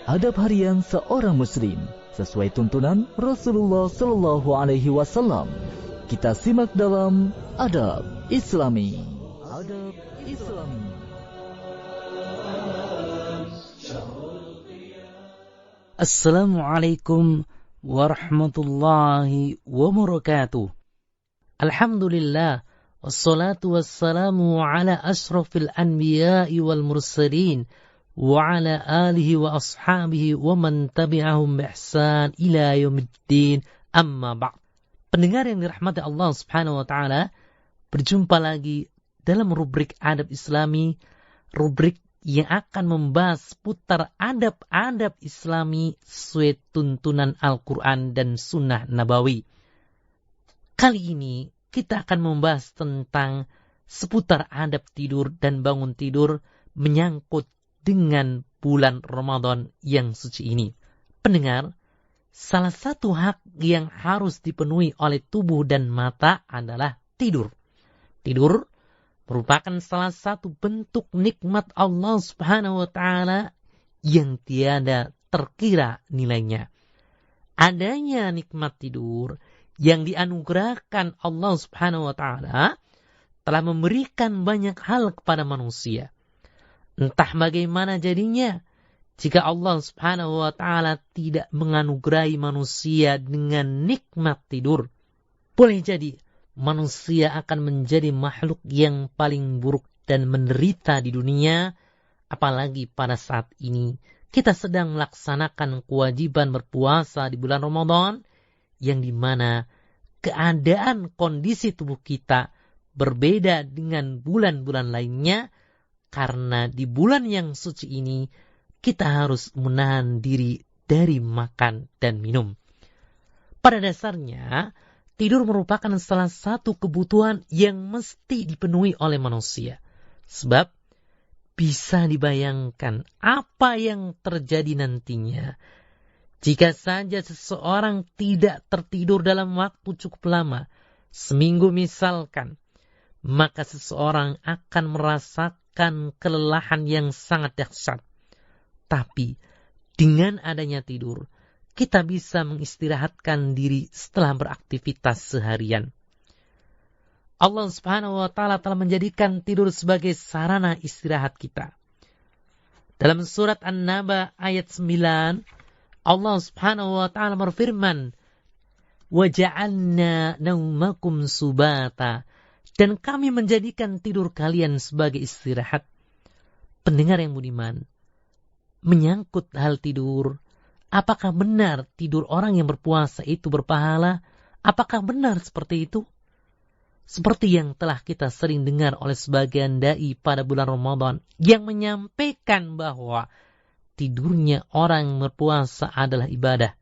adab harian seorang muslim sesuai tuntunan Rasulullah Sallallahu Alaihi Wasallam. Kita simak dalam Adab Islami. Adab Islami. Assalamualaikum warahmatullahi wabarakatuh. Alhamdulillah, wassalatu wassalamu ala ashrafil anbiya'i wal mursalin wa ala alihi wa ashabihi wa man tabi'ahum bi ihsan ila yaumiddin, amma ba'd. Pendengar yang dirahmati Allah Subhanahu wa taala, berjumpa lagi dalam rubrik Adab Islami, rubrik yang akan membahas putar adab-adab Islami sesuai tuntunan Al-Quran dan Sunnah Nabawi. Kali ini kita akan membahas tentang seputar adab tidur dan bangun tidur menyangkut dengan bulan Ramadan yang suci ini. Pendengar, salah satu hak yang harus dipenuhi oleh tubuh dan mata adalah tidur. Tidur merupakan salah satu bentuk nikmat Allah Subhanahu wa taala yang tiada terkira nilainya. Adanya nikmat tidur yang dianugerahkan Allah Subhanahu wa taala telah memberikan banyak hal kepada manusia. Entah bagaimana jadinya jika Allah Subhanahu wa taala tidak menganugerahi manusia dengan nikmat tidur. Boleh jadi manusia akan menjadi makhluk yang paling buruk dan menderita di dunia, apalagi pada saat ini kita sedang melaksanakan kewajiban berpuasa di bulan Ramadan, yang dimana keadaan kondisi tubuh kita berbeda dengan bulan-bulan lainnya, karena di bulan yang suci ini kita harus menahan diri dari makan dan minum. Pada dasarnya, tidur merupakan salah satu kebutuhan yang mesti dipenuhi oleh manusia. Sebab bisa dibayangkan apa yang terjadi nantinya jika saja seseorang tidak tertidur dalam waktu cukup lama, seminggu misalkan, maka seseorang akan merasakan kelelahan yang sangat dahsyat. Tapi dengan adanya tidur, kita bisa mengistirahatkan diri setelah beraktivitas seharian. Allah Subhanahu wa taala telah menjadikan tidur sebagai sarana istirahat kita. Dalam surat An-Naba ayat 9, Allah Subhanahu wa taala berfirman, "Wa ja'alna naumakum subata." Dan kami menjadikan tidur kalian sebagai istirahat. Pendengar yang budiman, menyangkut hal tidur, apakah benar tidur orang yang berpuasa itu berpahala? Apakah benar seperti itu? Seperti yang telah kita sering dengar oleh sebagian dai pada bulan Ramadan yang menyampaikan bahwa tidurnya orang yang berpuasa adalah ibadah.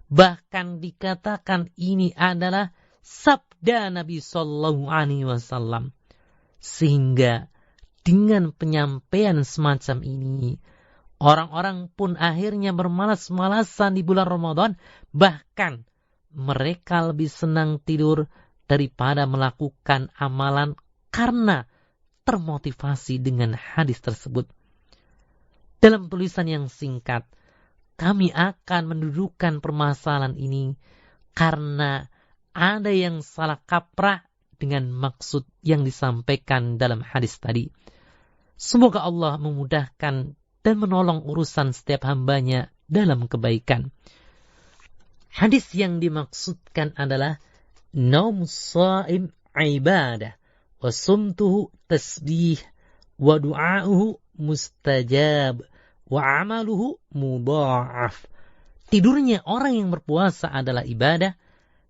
Bahkan dikatakan ini adalah sabda Nabi Sallallahu Alaihi Wasallam. Sehingga dengan penyampaian semacam ini, orang-orang pun akhirnya bermalas-malasan di bulan Ramadan. Bahkan mereka lebih senang tidur daripada melakukan amalan karena termotivasi dengan hadis tersebut. Dalam tulisan yang singkat, kami akan mendudukkan permasalahan ini karena ada yang salah kaprah dengan maksud yang disampaikan dalam hadis tadi. Semoga Allah memudahkan dan menolong urusan setiap hambanya dalam kebaikan. Hadis yang dimaksudkan adalah naum shaim ibadah wa sumtuhu tasbih wa du'a'uhu mustajab wa amaluhu mudha'af. Tidurnya orang yang berpuasa adalah ibadah,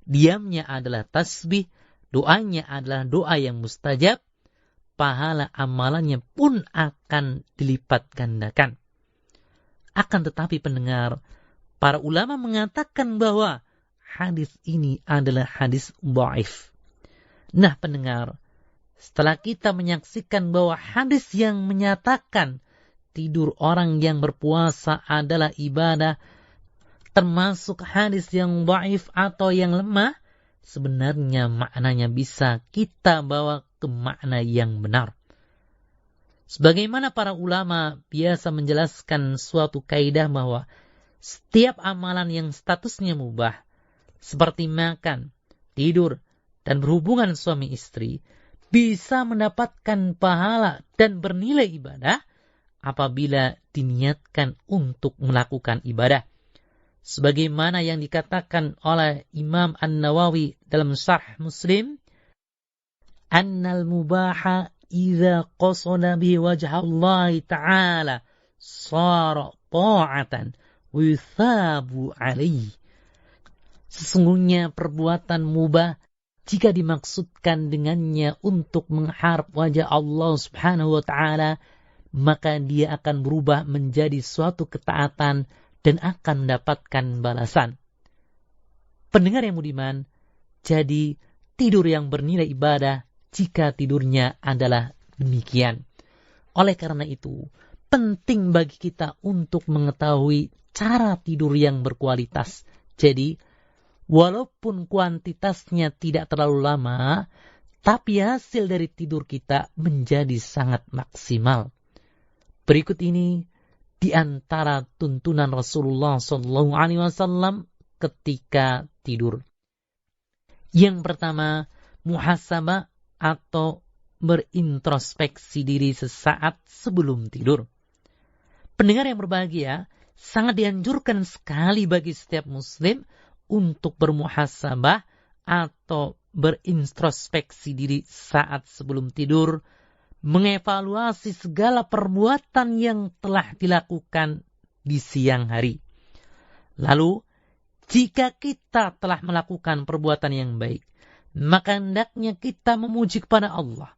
diamnya adalah tasbih, doanya adalah doa yang mustajab, pahala amalannya pun akan dilipat gandakan. Akan tetapi pendengar, para ulama mengatakan bahwa hadis ini adalah hadis dhaif. Nah pendengar, setelah kita menyaksikan bahwa hadis yang menyatakan tidur orang yang berpuasa adalah ibadah, termasuk hadis yang dhaif atau yang lemah, sebenarnya maknanya bisa kita bawa ke makna yang benar. Sebagaimana para ulama biasa menjelaskan suatu kaidah bahwa setiap amalan yang statusnya mubah, seperti makan, tidur, dan berhubungan suami istri, bisa mendapatkan pahala dan bernilai ibadah apabila diniatkan untuk melakukan ibadah. Sebagaimana yang dikatakan oleh Imam An-Nawawi dalam Syarh Muslim, annal mubaha idza qasada bihi wajha Allah ta'ala sara ta'atan wa yuthabu alaihi. Sesungguhnya perbuatan mubah jika dimaksudkan dengannya untuk mengharap wajah Allah Subhanahu wa ta'ala, maka dia akan berubah menjadi suatu ketaatan dan akan mendapatkan balasan. Pendengar yang budiman, jadi tidur yang bernilai ibadah jika tidurnya adalah demikian. Oleh karena itu, penting bagi kita untuk mengetahui cara tidur yang berkualitas. Jadi, walaupun kuantitasnya tidak terlalu lama, tapi hasil dari tidur kita menjadi sangat maksimal. Berikut ini di antara tuntunan Rasulullah SAW ketika tidur. Yang pertama, muhasabah atau berintrospeksi diri sesaat sebelum tidur. Pendengar yang berbahagia, sangat dianjurkan sekali bagi setiap muslim untuk bermuhasabah atau berintrospeksi diri saat sebelum tidur, mengevaluasi segala perbuatan yang telah dilakukan di siang hari. Lalu, jika kita telah melakukan perbuatan yang baik, maka hendaknya kita memuji kepada Allah.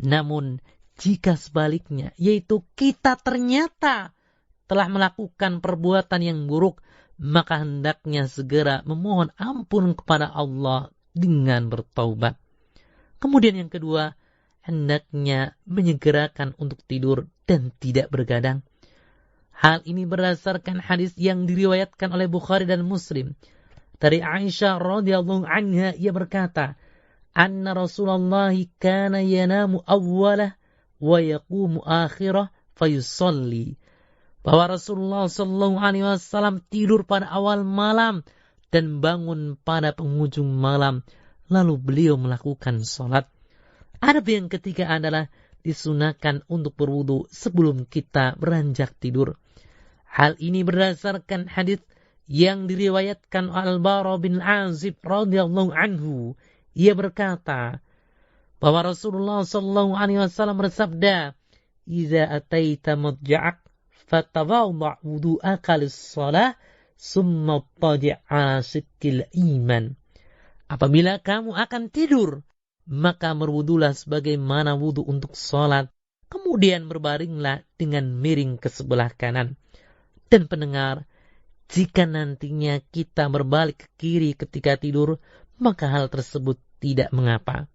Namun, jika sebaliknya, yaitu kita ternyata telah melakukan perbuatan yang buruk, maka hendaknya segera memohon ampun kepada Allah dengan bertaubat. Kemudian yang kedua, hendaknya menyegerakan untuk tidur dan tidak bergadang. Hal ini berdasarkan hadis yang diriwayatkan oleh Bukhari dan Muslim. Dari Aisyah radhiyallahu anha, ia berkata, anna Rasulullah kana yanamu awwalah wa yaqumu akhirah fayusalli. Bahwa Rasulullah SAW tidur pada awal malam dan bangun pada penghujung malam, lalu beliau melakukan sholat. Adab yang ketiga adalah disunahkan untuk berwudu sebelum kita beranjak tidur. Hal ini berdasarkan hadis yang diriwayatkan Al-Bara bin Azib radhiyallahu anhu. Ia berkata bahwa Rasulullah SAW bersabda, "Idza ataita madja'ak fatawadda' wudu'aka lis-shalah, summa tadi' 'ala sikkil iman." Apabila kamu akan tidur, maka berwudulah sebagaimana wudu untuk salat, kemudian berbaringlah dengan miring ke sebelah kanan. Dan pendengar, jika nantinya kita berbalik ke kiri ketika tidur, maka hal tersebut tidak mengapa.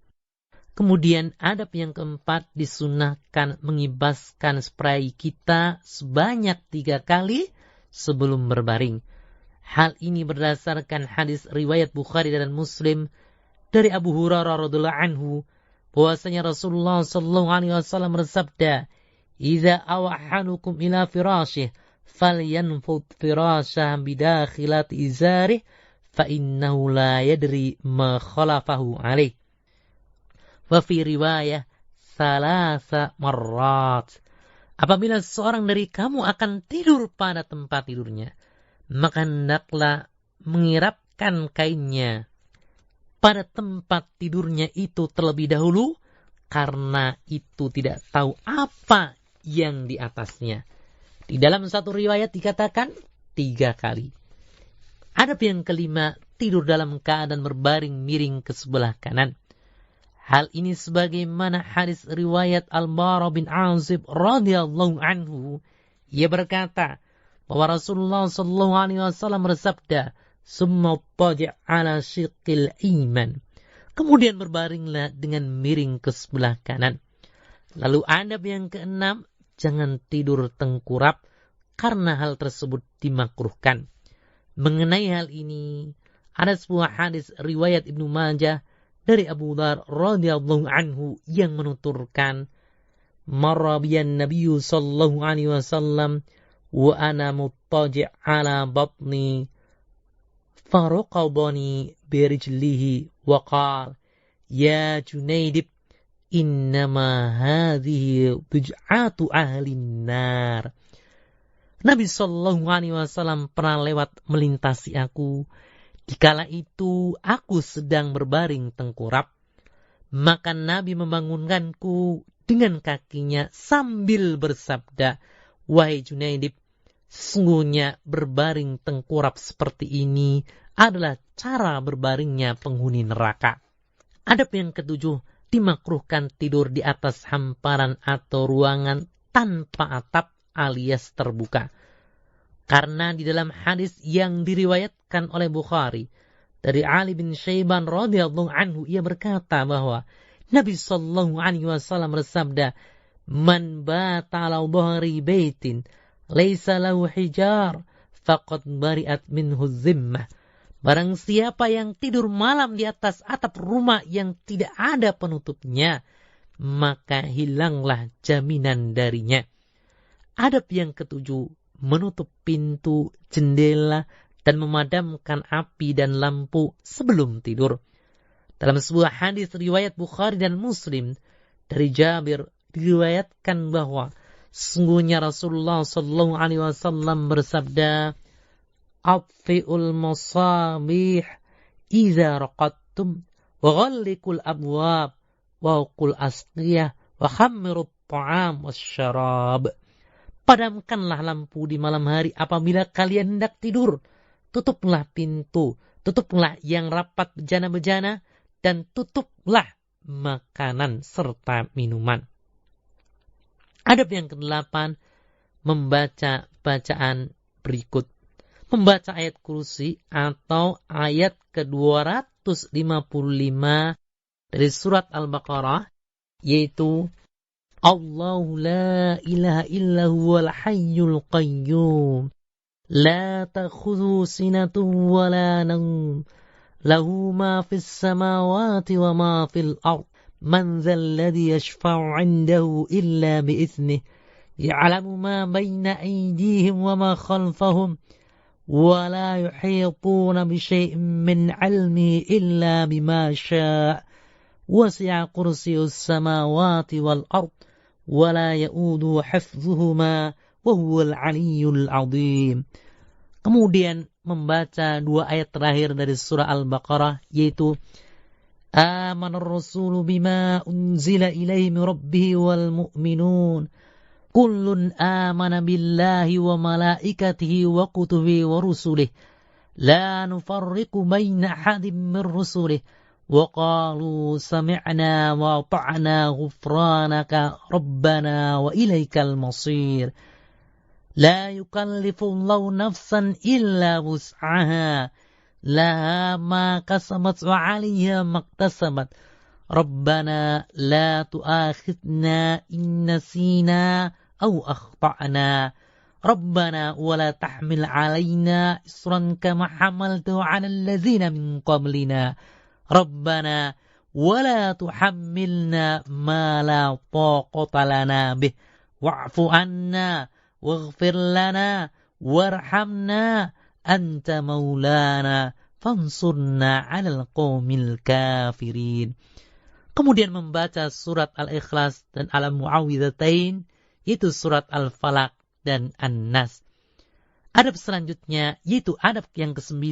Kemudian adab yang keempat, disunahkan mengibaskan spray kita sebanyak 3 kali sebelum berbaring. Hal ini berdasarkan hadis riwayat Bukhari dan Muslim dari Abu Hurairah radhiyallahu anhu, bahwasanya Rasulullah SAW bersabda, "Idza awahanukum ila firasyih falyanfud firasyahu bidakhilati izarih fa innahu la yadri ma khalafahu alaih." Wa fi riwayah salasa marrat. Apabila seorang dari kamu akan tidur pada tempat tidurnya, maka hendaklah mengirapkan kainnya pada tempat tidurnya itu terlebih dahulu, karena itu tidak tahu apa yang di atasnya. Di dalam satu riwayat dikatakan 3 kali. Adab yang kelima, tidur dalam keadaan berbaring miring ke sebelah kanan. Hal ini sebagaimana hadis riwayat Al-Bara bin Azib radhiyallahu anhu. Ia berkata bahwa Rasulullah SAW bersabda, "Summa tadi' 'ala shiqqil iman." Kemudian berbaringlah dengan miring ke sebelah kanan. Lalu adab yang keenam, jangan tidur tengkurap karena hal tersebut dimakruhkan. Mengenai hal ini, ada sebuah hadis riwayat Ibnu Majah dari Abu Dzar radhiyallahu anhu yang menuturkan marra biyan nabiyyu sallallahu alaihi wasallam wa ana muttaji' ala batni faraqadani birijlihi wa qala ya Junaydib innama hadhihi buj'atu ahlin nar. Nabi sallallahu alaihi wasallam pernah lewat melintasi aku. Dikala itu aku sedang berbaring tengkurap. Maka Nabi membangunkanku dengan kakinya sambil bersabda, wahai Junaydib, sesungguhnya berbaring tengkurap seperti ini adalah cara berbaringnya penghuni neraka. Adab yang ketujuh, dimakruhkan tidur di atas hamparan atau ruangan tanpa atap alias terbuka. Karena di dalam hadis yang diriwayatkan oleh Bukhari dari Ali bin Syaiban radhiyallahu anhu, ia berkata bahwa Nabi sallallahu alaihi wasallam bersabda, "Man bata ala dhahri baitin laisa lahu hijar faqad bari'at minhu dhimmah." Barang siapa yang tidur malam di atas atap rumah yang tidak ada penutupnya, maka hilanglah jaminan darinya. Adab yang ketujuh, menutup pintu, jendela, dan memadamkan api dan lampu sebelum tidur. Dalam sebuah hadis riwayat Bukhari dan Muslim dari Jabir diriwayatkan bahwa sesungguhnya Rasulullah sallallahu alaihi wasallam bersabda, "Atfi'ul masabih idza raqadtum wa ghalliqul abwab wa qul asqiyah wa khammirut ta'am wasyarab." Padamkanlah lampu di malam hari apabila kalian hendak tidur. Tutuplah pintu, tutuplah yang rapat bejana-bejana, dan tutuplah makanan serta minuman. Adab yang ke-8, membaca bacaan berikut. Membaca ayat kursi atau ayat ke-255 dari surat Al-Baqarah, yaitu Allahu la ilaha illa huwal hayyul qayyum la ta'khudhuhu sinatun wa la nawm lahu ma fis samawati wa ma fil ard man dhal ladzi yashfa'u 'indahu illa bi idhnihi ya'lamu ma bayna aydihim wa ma khalfahum wa la yuhituna bi shay'in min 'ilmihi illa bima syaa' wasi'a kursiyyus samawati wal ard wala ya'udu hifdhuhuma wa huwal 'aliyyul 'azim. Kemudian membaca dua ayat terakhir dari surah Al-Baqarah, yaitu Amanar rasulu bima unzila ilaihi min rabbih wal mu'minun kullun amana billahi wa malaikatihi wa kutubihi wa rusulihi la nufarriqu baina ahadin min rusulihi وَقَالُوا سَمِعْنَا وَأَطَعْنَا غُفْرَانَكَ رَبَّنَا وَإِلَيْكَ الْمَصِيرُ لَا يُكَلِّفُ اللَّهُ نَفْسًا إِلَّا وُسْعَهَا لَهَا مَا كَسَبَتْ وَعَلَيْهَا مَا اكْتَسَبَتْ رَبَّنَا لَا تُؤَاخِذْنَا إِن نَّسِينَا أَوْ أَخْطَأْنَا رَبَّنَا وَلَا تَحْمِلْ عَلَيْنَا إِصْرًا كَمَا حَمَلْتَهُ عَلَى الَّذِينَ مِن قَبْلِنَا Rabbana wala tuhammilna ma la taqata lana bih wa'fu anna waghfir lana warhamna anta maulana fansurna 'alal qaumil kafirin. Kemudian membaca surat Al-Ikhlas dan Al-Mu'awwidhatain, yaitu surat Al-Falaq dan An-Nas. Adab selanjutnya yaitu adab yang ke-9,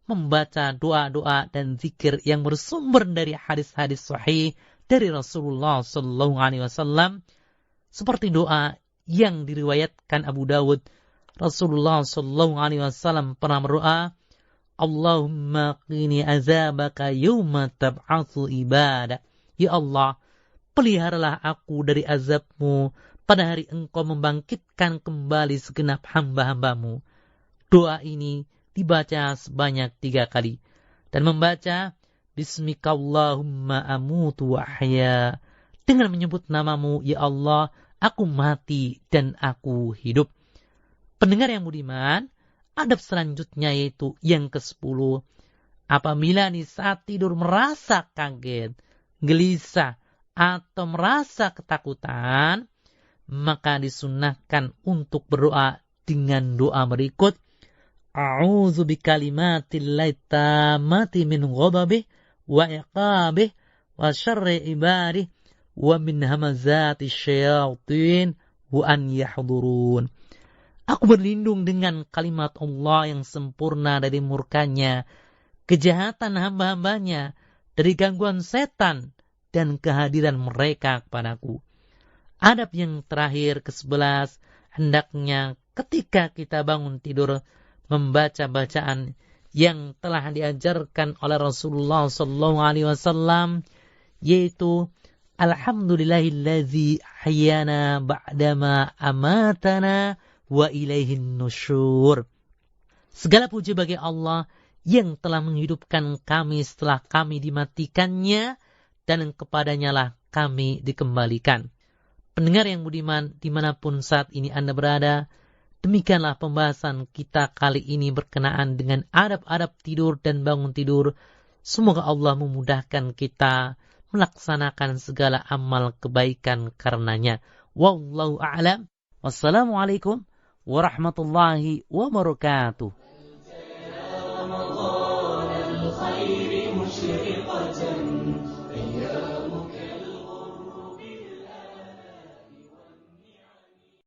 membaca doa-doa dan zikir yang bersumber dari hadis-hadis sahih dari Rasulullah sallallahu alaihi wasallam, seperti doa yang diriwayatkan Abu Dawud. Rasulullah sallallahu alaihi wasallam pernah berdoa, Allahumma qini azabaka yawma tab'atsu ibadah. Ya Allah, peliharalah aku dari azabmu pada hari engkau membangkitkan kembali segenap hamba-hambamu. Doa ini dibaca sebanyak 3 kali. Dan membaca Bismika Allahumma amutu wa ahya. Dengan menyebut namamu, ya Allah, aku mati dan aku hidup. Pendengar yang budiman, adab selanjutnya yaitu yang ke-10. Apabila di saat tidur merasa kaget, gelisah, atau merasa ketakutan, maka disunnahkan untuk berdoa dengan doa berikut. A'udzu bikalimatillahi tammati min ghadabih wa iqabih wa syarri ibadih wa min hamazati syayatin wa an yahdurun. Aku berlindung dengan kalimat Allah yang sempurna dari murkanya, kejahatan hamba-hambanya, dari gangguan setan dan kehadiran mereka kepadaku. Adab yang terakhir ke-11, hendaknya ketika kita bangun tidur membaca bacaan yang telah diajarkan oleh Rasulullah SAW, yaitu Alhamdulillahillazi ahyana ba'dama amatana wa ilaihin nusyur. Segala puji bagi Allah yang telah menghidupkan kami setelah kami dimatikannya, dan kepadanya lah kami dikembalikan. Pendengar yang budiman, dimanapun saat ini Anda berada, demikianlah pembahasan kita kali ini berkenaan dengan adab-adab tidur dan bangun tidur. Semoga Allah memudahkan kita melaksanakan segala amal kebaikan karenanya. Wallahu a'lam. Wassalamualaikum warahmatullahi wabarakatuh.